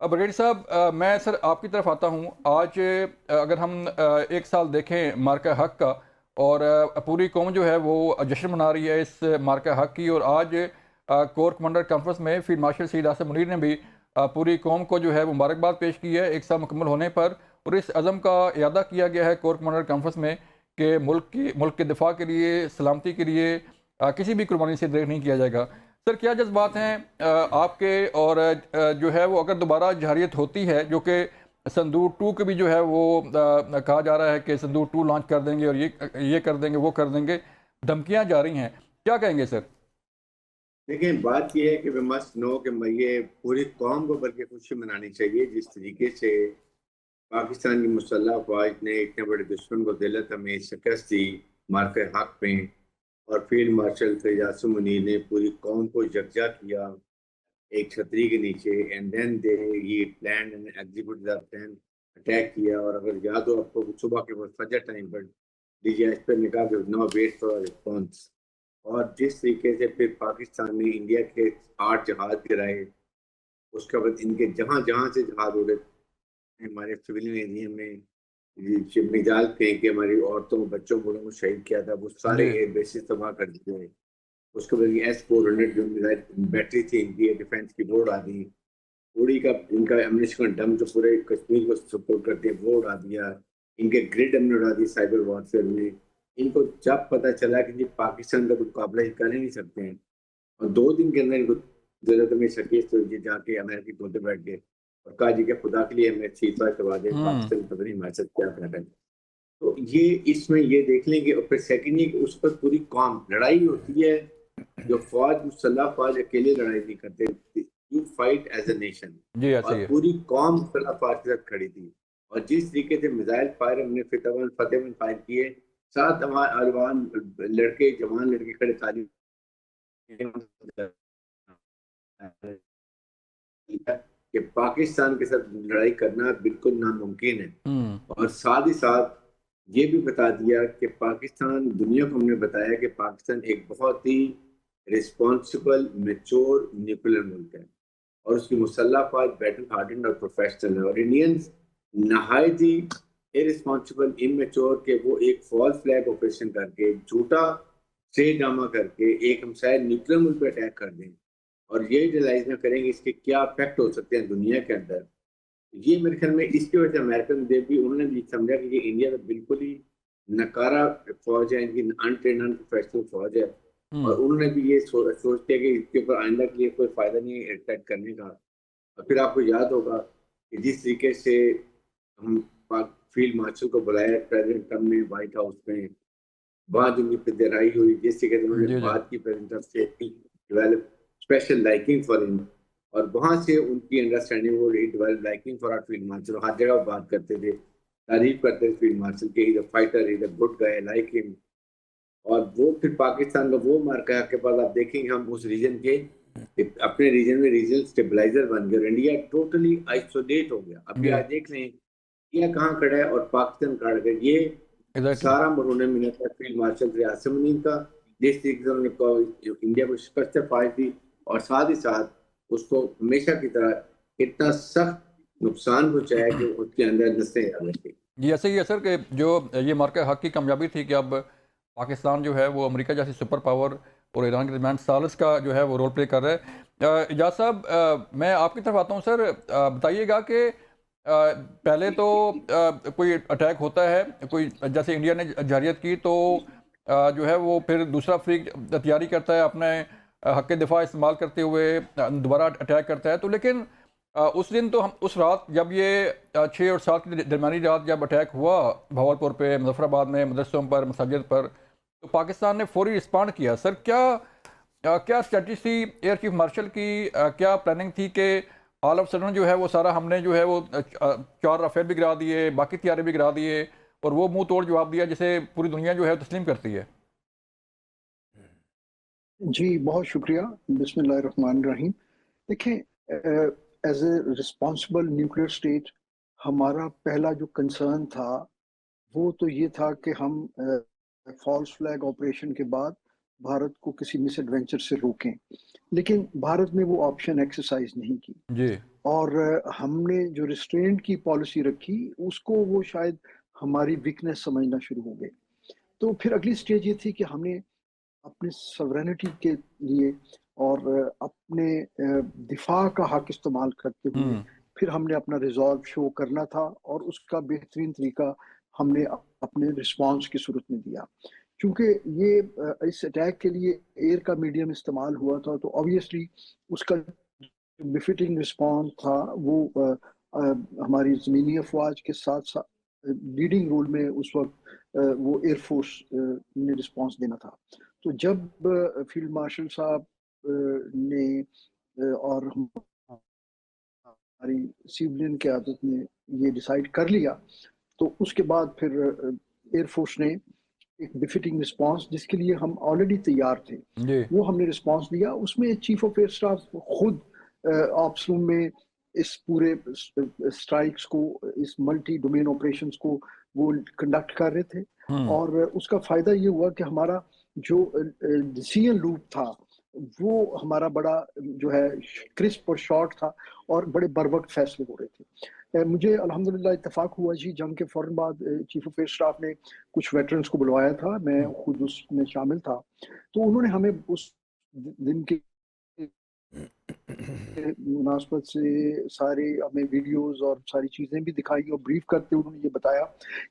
Brigadier साहब, मैं sir आपकी तरफ आता हूँ। आज अगर हम एक साल देखें मार्का हक का, और पूरी कौम जो है वो जश्न मना रही है इस मार्का हक की। और आज कोर कमांडर कॉन्फ्रेंस में फील्ड मार्शल सईद आसिम मुनीर ने भी पूरी कौम को जो है वो मुबारकबाद पेश की है एक साल मुकम्मल होने पर। और इस अज़म का इरादा किया गया है कोर कमांडर कॉन्फ्रेंस में कि मुल्क के दिफा के लिए, सलामती के लिए किसी भी कुर्बानी से देर नहीं किया जाएगा। सर, क्या जज्बात हैं आपके? और जो है वो अगर दोबारा जहरियत होती है, जो कि संदूर 2 के भी जो है वो कहा जा रहा है कि संदूर 2 लॉन्च कर देंगे और ये कर देंगे, वो कर देंगे, धमकियां जा रही हैं, क्या कहेंगे सर? देखिए, बात यह है कि वी मस्ट नो कि ये पूरी कौम को बल्कि खुशी मनानी चाहिए जिस तरीके से पाकिस्तान की मुसल्लह अफवाज ने इतने बड़े दुश्मन को दिलत में शिकस्त दी मार्के हक में, और फील्ड मार्शल सईद आसिम मुनीर ने पूरी कौम को यकजा किया एक छतरी के नीचे। एंड देन दे ये plan and execute the plan, attack किया। और अगर याद हो आपको, सुबह के वक्त फजर टाइम पर डीजीएस पे ने कहा कि नो वेट फॉर रिस्पॉन्स। और जिस तरीके से फिर पाकिस्तान ने इंडिया के 8 जहाज गिराए, उसके बाद इनके जहां जहां से जहाज उड़े, हमारे सिविलियन एरिया में मिसाइल फेंक के हमारी औरतों बच्चों बूढ़ों को शहीद किया था, वो सारे जी एयर बेसिस तबाह कर दिए। उसके बाद S-400 जो मिसाइल बैटरी थी इनकी डिफेंस की, वो उड़ा दी। उड़ी का इनका एम्यूनिशन डम जो पूरे कश्मीर को सपोर्ट करते हैं, वो उड़ा दिया। इनके ग्रिड हमने उड़ा दी साइबर वॉरफेयर में। इनको जब पता चला कि जी पाकिस्तान का मुकाबला ही कर ही नहीं सकते हैं, और 2 दिन के अंदर इनको जरूरत में शकीस तो ये जाके अमेरिकी धोते बैठ गए और कहा जी कि खुदा के लिए हमें सीजफायर करवा दे, हम्म पाकिस्तान पता नहीं हमारे साथ क्या कर रहा है। तो ये इसमें ये देख लेंगे। और फिर सेकेंड ये उस पर पूरी कौम लड़ाई होती है। जो फौज मुसल्लह फौज अकेले लड़ाई नहीं करते, you fight as a nation. जी, ऐसे और ही है। पूरी कौम मुसल्लह फौज के साथ खड़ी थी। और जिस तरीके से मिसाइल फायर हमने फतेहमंद फायर किए, 7 अफगान लड़के जवान लड़के खड़े ताली कि पाकिस्तान के साथ लड़ाई करना बिल्कुल नामुमकिन है। हम्म और साथ ही साथ ये भी बता दिया कि पाकिस्तान, दुनिया को हमने बताया कि पाकिस्तान एक बहुत ही रिस्पॉन्सिबल मेच्योर न्यूक्लियर मुल्क है, और उसकी मुसल्ह अफवाज बैटल हार्डन और प्रोफेशनल है। और इंडियंस नहायत ही इरिस्पॉन्सिबल इमेच्योर के वो एक फॉल्स फ्लैग ऑपरेशन करके, झूठा सही ड्रामा करके एक हमसाय न्यूक्लियर मुल्क पे अटैक कर दें, और ये रियलाइज ना करेंगे इसके क्या इफेक्ट हो सकते हैं दुनिया के अंदर। ये मेरे ख्याल में इसकी वजह से अमेरिकन देव भी उन्होंने भी समझा कि ये इंडिया तो बिल्कुल ही नकारा फौज है, इनकी अनट्रेन अनप्रोफेशनल फौज है। और हम्म उन्होंने भी ये सोचते हैं कि इसके ऊपर आइंदा के लिए कोई फायदा नहीं है अटैक करने का। और फिर आपको याद होगा कि जिस तरीके से हम पाक फील्ड मार्शल को बुलाया प्रेसिडेंट ट्रम्प ने व्हाइट हाउस में, वहाँ जो उनकी पिदराई हुई, जिस तरीके से उन्होंने जी जी बात की प्रेसिडेंट ट्रम्प से, develop special liking for him. और वहाँ से उनकी अंडरस्टैंडिंग हो रही, develop liking for our field marshal. हर जगह बात करते थे, तारीफ करते थे फील्ड मार्शल के, is a fighter, is a good guy, like him. और वो फिर पाकिस्तान का वो मार्का के बाद आप देखेंगे हम उस रीजन के अपने रीजन में रीजनल स्टेबलाइजर बन गए, और इंडिया टोटली आइसोलेट हो गया। अभी जी, आज देख लें इंडिया कहाँ खड़ा है और पाकिस्तान कहाँ खड़ा है। ये एग्जैक्टली। सारा मरहून मिला था फील्ड मार्शल रियासत मुनीर का, जिस तरीके से उन्होंने इंडिया को शिकस्त पाई थी, और साथ ही साथ उसको हमेशा की तरह इतना सख्त नुकसान पहुंचाया कि उसके अंदर नसें आ गई थी। जी, ऐसे ही है सर कि जो ये मार्का हक की कामयाबी थी कि अब पाकिस्तान जो है वो अमेरिका जैसी सुपर पावर और ईरान के दरमियान सालिस का जो है वो रोल प्ले कर रहा है। इजाज़ साहब, मैं आपकी तरफ आता हूँ सर। बताइएगा कि पहले तो कोई अटैक होता है, कोई जैसे इंडिया ने जहरियत की, तो जो है वो फिर दूसरा फ्रीक तैयारी करता है अपने हक के दिफा इस्तेमाल करते हुए दोबारा अटैक करता है। तो लेकिन उस दिन तो हम उस रात जब ये 6 और 7 की दरमियानी रात जब अटैक हुआ भावलपुर पे, मुजफ्फराबाद में मदरसों पर, मसाजिद पर, तो पाकिस्तान ने फौरी रिस्पॉन्ड किया। सर, क्या स्ट्रेटजी थी एयर चीफ मार्शल की? क्या प्लानिंग थी कि ऑल ऑफ सडन जो है वो सारा हमने जो है वो 4 राफेल भी गिरा दिए, बाकी तैयारे भी गिरा दिए, और वो मुंह तोड़ जवाब दिया जिसे पूरी दुनिया जो है तस्लीम करती है? जी, बहुत शुक्रिया। बिस्मिल्लाहिर्रहमानिर्रहीम। देखिए, as a responsible nuclear state, हमारा पहला जो कंसर्न था वो तो ये था कि हम फॉल्स फ्लैग ऑपरेशन के बाद भारत को किसी मिस एडवेंचर से रोकें, लेकिन भारत ने वो ऑप्शन एक्सरसाइज नहीं की जी और हमने जो रिस्ट्रेंट की पॉलिसी रखी उसको वो शायद हमारी वीकनेस समझना शुरू हो गए। तो फिर अगली स्टेज ये थी कि हमने अपनी सॉवरेनिटी के लिए और अपने दिफा का हक इस्तेमाल करते हुए फिर हमने अपना रिजॉल्व शो करना था और उसका बेहतरीन तरीका हमने अपने रिस्पांस की सूरत में दिया। क्योंकि ये इस अटैक के लिए एयर का मीडियम इस्तेमाल हुआ था तो ऑब्वियसली उसका बिफिटिंग रिस्पॉन्स था वो हमारी ज़मीनी अफवाज के साथ साथ लीडिंग रोल में उस वक्त वो एयरफोर्स ने रिस्पॉन्स देना था। तो जब फील्ड मार्शल साहब ने और हमारी सिविलियन क़यादत ने ये डिसाइड कर लिया तो उसके बाद फिर एयरफोर्स ने एक बिफिटिंग रिस्पांस जिसके लिए हम ऑलरेडी तैयार थे जी वो हमने रिस्पांस दिया। उसमें चीफ ऑफ एयर स्टाफ खुद ऑप्स रूम में इस पूरे स्ट्राइक्स को इस मल्टी डोमेन ऑपरेशंस को वो कंडक्ट कर रहे थे और उसका फायदा ये हुआ कि हमारा जो डिसीजन लूप था वो हमारा बड़ा जो है क्रिस्प और शॉर्ट था और बड़े बर वक्त फैसले हो रहे थे। मुझे अल्हम्दुलिल्लाह इत्तेफाक हुआ जी जंग के फौरन बाद चीफ ऑफ एयर स्टाफ ने कुछ वेटरन्स को बुलवाया था, मैं खुद उसमें शामिल था। तो उन्होंने हमें उस दिन के मुनासबत से सारे हमें वीडियोस और सारी चीज़ें भी दिखाई और ब्रीफ करते उन्होंने ये बताया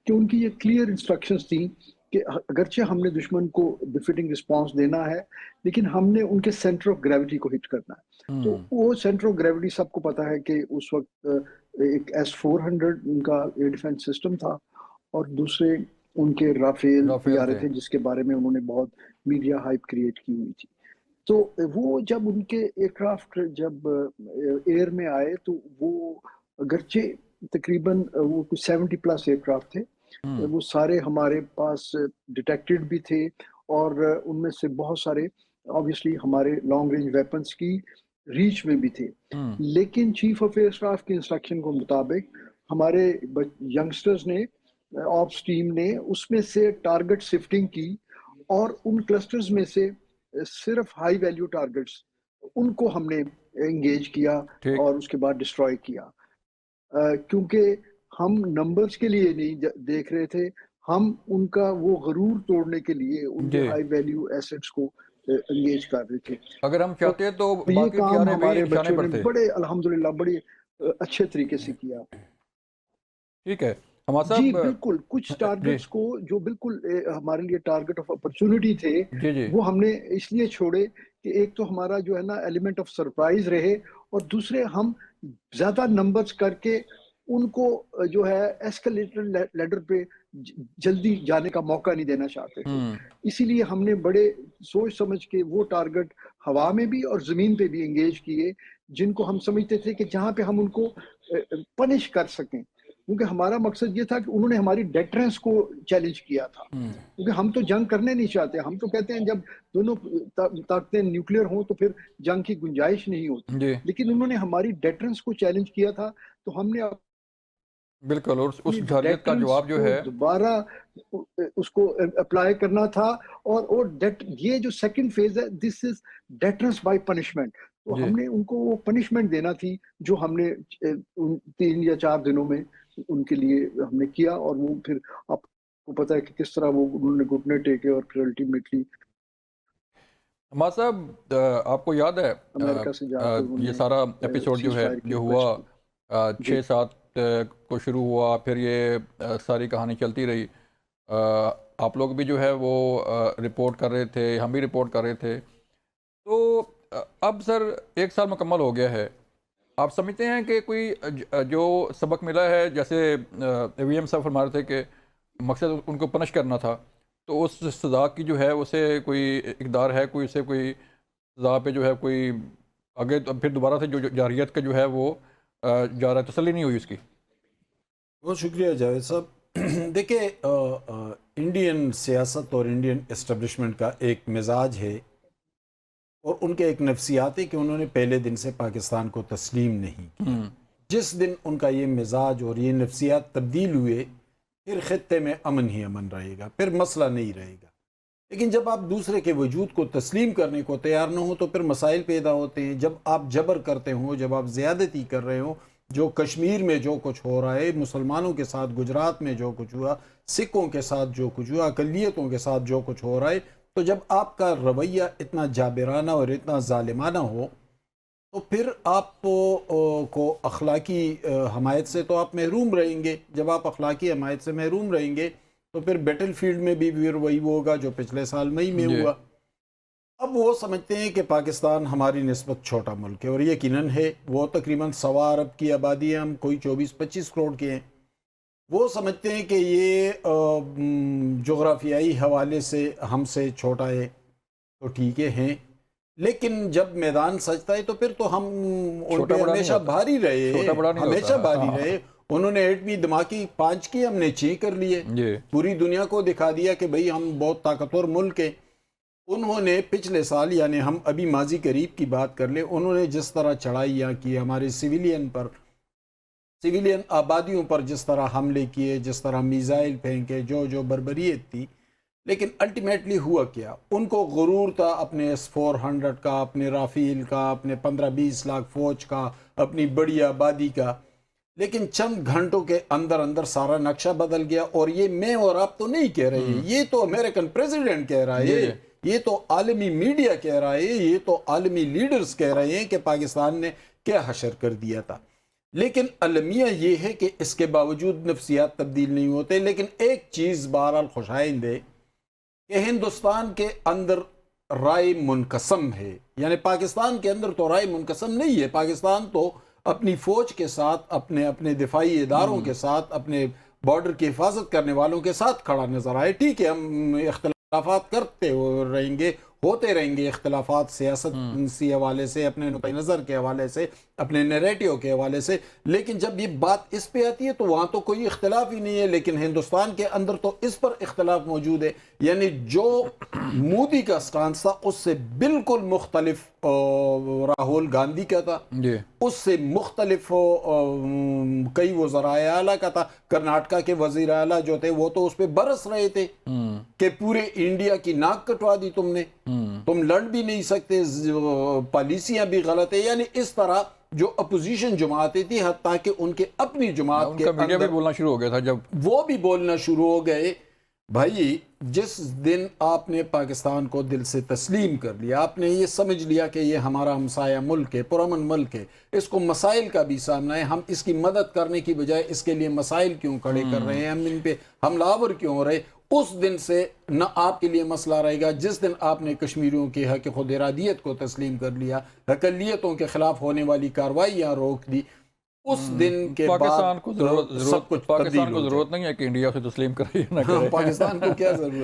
कि उनकी ये क्लियर इंस्ट्रक्शंस थी कि अगरचे हमने दुश्मन को बिफिटिंग रिस्पांस देना है लेकिन हमने उनके सेंटर ऑफ ग्रेविटी को हिट करना है। तो वो सेंटर ऑफ ग्रेविटी सबको पता है कि उस वक्त एक S-400 उनका एयर डिफेंस सिस्टम था और दूसरे उनके राफेल तैयारे थे जिसके बारे में उन्होंने बहुत मीडिया हाइप क्रिएट की हुई थी। तो वो जब उनके एयरक्राफ्ट जब एयर में आए तो वो अगरचे तकरीबन वो कुछ 70 प्लस एयरक्राफ्ट थे, वो सारे हमारे पास डिटेक्टेड भी थे और उनमें से बहुत सारे ऑब्वियसली हमारे लॉन्ग रेंज वेपन्स की रीच में भी थे। लेकिन चीफ ऑफ एयर स्टाफ के इंस्ट्रक्शन के मुताबिक हमारे यंगस्टर्स ने ऑप्स टीम ने उसमें से टारगेट शिफ्टिंग की और उन क्लस्टर्स में से सिर्फ हाई वैल्यू टारगेट्स उनको हमने एंगेज किया और उसके बाद डिस्ट्रॉय किया। क्योंकि हम नंबर्स के लिए नहीं देख रहे थे, हम उनका वो गरूर तोड़ने के लिए उनके हाई वैल्यू एसेट्स को एंगेज कर रहे थे। अगर हम चाहते तो ये काम हमारे बच्चों ने बड़े अल्हम्दुलिल्लाह बड़े अच्छे तरीके से किया। ठीक है जी बिल्कुल, कुछ टारगेट्स को जो बिल्कुल हमारे लिए टारगेट ऑफ अपॉर्चुनिटी थे वो हमने इसलिए छोड़े कि एक तो हमारा जो है ना एलिमेंट ऑफ सरप्राइज रहे और दूसरे हम ज्यादा नंबर्स करके उनको जो है एस्केलेटर लेडर पे जल्दी जाने का मौका नहीं देना चाहते थे। इसीलिए हमने बड़े सोच समझ के वो टारगेट हवा में भी और जमीन पे भी एंगेज किए जिनको हम समझते थे कि जहाँ पे हम उनको पनिश कर सकें, क्योंकि हमारा मकसद ये था कि उन्होंने हमारी डेटरेंस को चैलेंज किया था। क्योंकि हम तो जंग करने नहीं चाहते, हम तो कहते हैं जब दोनों ताकतें न्यूक्लियर हों तो फिर जंग की गुंजाइश नहीं होती। लेकिन उन्होंने हमारी डेटरेंस को चैलेंज किया था तो हमने बिल्कुल और उस जारियत का जवाब जो है दोबारा उसको अप्लाई करना था और ये जो सेकंड फेज है this is deterrence by punishment. तो हमने उनको वो पनिशमेंट देना थी जो हमने 3 या 4 दिनों में उनके लिए हमने किया और वो फिर आपको पता है कि किस तरह वो उन्होंने घुटने टेके और फिर अल्टीमेटली हमारा साहब आपको याद है अमेरिका से जाकर ये सारा एपिसोड जो है जो हुआ 6-7 को शुरू हुआ, फिर ये सारी कहानी चलती रही। आप लोग भी जो है वो रिपोर्ट कर रहे थे, हम भी रिपोर्ट कर रहे थे। तो अब सर 1 साल मुकम्मल हो गया है, आप समझते हैं कि कोई जो सबक मिला है, जैसे VM साहब फरमा रहे थे कि मकसद उनको पनिश करना था, तो उस सज़ा की जो है उसे कोई इक़दार है, कोई उसे कोई सज़ा पे जो है कोई आगे तो फिर दोबारा से जो जारियत का जो है वो जा रहा है, तसल्ली नहीं हुई उसकी? बहुत शुक्रिया जावेद साहब। देखिए इंडियन सियासत और इंडियन एस्टेब्लिशमेंट का एक मिजाज है और उनके एक नफ्सियात है कि उन्होंने पहले दिन से पाकिस्तान को तस्लीम नहीं किया। जिस दिन उनका ये मिजाज और ये नफ्सियात तब्दील हुए फिर ख़ित्ते में अमन ही अमन रहेगा, फिर मसला नहीं रहेगा। لیکن جب آپ دوسرے کے وجود کو تسلیم کرنے کو تیار نہ ہو تو پھر مسائل پیدا ہوتے ہیں. جب آپ جبر کرتے ہوں، جب آپ زیادتی کر رہے ہوں، جو کشمیر میں جو کچھ ہو رہا ہے، مسلمانوں کے ساتھ گجرات میں جو کچھ ہوا، سکھوں کے ساتھ جو کچھ ہوا، اقلیتوں کے ساتھ جو کچھ ہو رہا ہے، تو جب آپ کا رویہ اتنا جابرانہ اور اتنا ظالمانہ ہو تو پھر آپ کو اخلاقی حمایت سے تو آپ محروم رہیں گے. جب آپ اخلاقی حمایت سے محروم رہیں گے تو پھر بیٹل فیلڈ میں بھی پھر وہی ہوگا جو پچھلے سال مئی میں ہوا. اب وہ سمجھتے ہیں کہ پاکستان ہماری نسبت چھوٹا ملک ہے، اور یقیناً ہے. وہ تقریباً 1.25 ارب کی آبادی ہے، ہم کوئی 24-25 کروڑ کے ہیں. وہ سمجھتے ہیں کہ یہ جغرافیائی حوالے سے ہم سے چھوٹا ہے تو ٹھیک ہے ہیں، لیکن جب میدان سجتا ہے تو پھر تو ہم ان پہ ہمیشہ بھاری رہے، ہمیشہ بھاری رہے. انہوں نے ایٹمی دھماکی 5 کی، ہم نے 6 کر لیے. پوری دنیا کو دکھا دیا کہ بھئی ہم بہت طاقتور ملک ہیں. انہوں نے پچھلے سال، یعنی ہم ابھی ماضی قریب کی بات کر لیں، انہوں نے جس طرح چڑھائیاں کی ہمارے سویلین آبادیوں پر، جس طرح حملے کیے، جس طرح میزائل پھینکے، جو بربریت تھی، لیکن الٹیمیٹلی ہوا کیا؟ ان کو غرور تھا اپنے S-400 کا، اپنے رافیل کا، اپنے 15-20 لاکھ فوج کا، اپنی بڑی آبادی کا. لیکن چند گھنٹوں کے اندر اندر سارا نقشہ بدل گیا. اور یہ میں اور آپ تو نہیں کہہ رہے، یہ تو امریکن پریزیڈنٹ کہہ رہا ہے، یہ تو عالمی میڈیا کہہ رہا ہے، یہ تو عالمی لیڈرز کہہ رہے ہیں کہ پاکستان نے کیا حشر کر دیا تھا. لیکن المیہ یہ ہے کہ اس کے باوجود نفسیات تبدیل نہیں ہوتے. لیکن ایک چیز بہرحال خوشائند ہے کہ ہندوستان کے اندر رائے منقسم ہے. یعنی پاکستان کے اندر تو رائے منقسم نہیں ہے. پاکستان تو اپنی فوج کے ساتھ، اپنے دفاعی اداروں کے ساتھ، اپنے بارڈر کی حفاظت کرنے والوں کے ساتھ کھڑا نظر آئے. ٹھیک ہے، ہم اختلافات کرتے رہیں گے، ہوتے رہیں گے اختلافات، سیاسی حوالے سے، اپنے نقطۂ نظر کے حوالے سے، اپنے نیریٹیو کے حوالے سے. لیکن جب یہ بات اس پہ آتی ہے تو وہاں تو کوئی اختلاف ہی نہیں ہے. لیکن ہندوستان کے اندر تو اس پر اختلاف موجود ہے. یعنی جو مودی کا سٹانس تھا اس سے بالکل مختلف راہل گاندھی کا تھا، اس سے مختلف کئی وزرائے اعلیٰ کا تھا. کرناٹکا کے وزیر اعلیٰ جو تھے وہ تو اس پہ برس رہے تھے کہ پورے انڈیا کی ناک کٹوا دی تم نے، تم لڑ بھی نہیں سکتے، پالیسیاں بھی غلط ہے. یعنی اس طرح جو اپوزیشن جماعتیں تھی، حتیٰ کہ ان کے اپنی جماعت کے میڈیا بھی بولنا شروع ہو گیا تھا، جب وہ بھی بولنا شروع ہو گئے. بھائی جس دن آپ نے پاکستان کو دل سے تسلیم کر لیا، آپ نے یہ سمجھ لیا کہ یہ ہمارا ہمسایہ ملک ہے، پرامن ملک ہے، اس کو مسائل کا بھی سامنا ہے، ہم اس کی مدد کرنے کی بجائے اس کے لیے مسائل کیوں کھڑے کر رہے ہیں، ہم ان پہ حملہ آور کیوں ہو رہے، اس دن سے نہ آپ کے لیے مسئلہ رہے گا. جس دن آپ نے کشمیریوں کی حق خود ارادیت کو تسلیم کر لیا، اقلیتوں کے خلاف ہونے والی کارروائیاں روک دی، اس دن کے بعد پاکستان کو سب کچھ ضرورت نہیں ہے کہ انڈیا اسے تسلیم کرے یا نہ کرے. پاکستان کو کیا ضرورت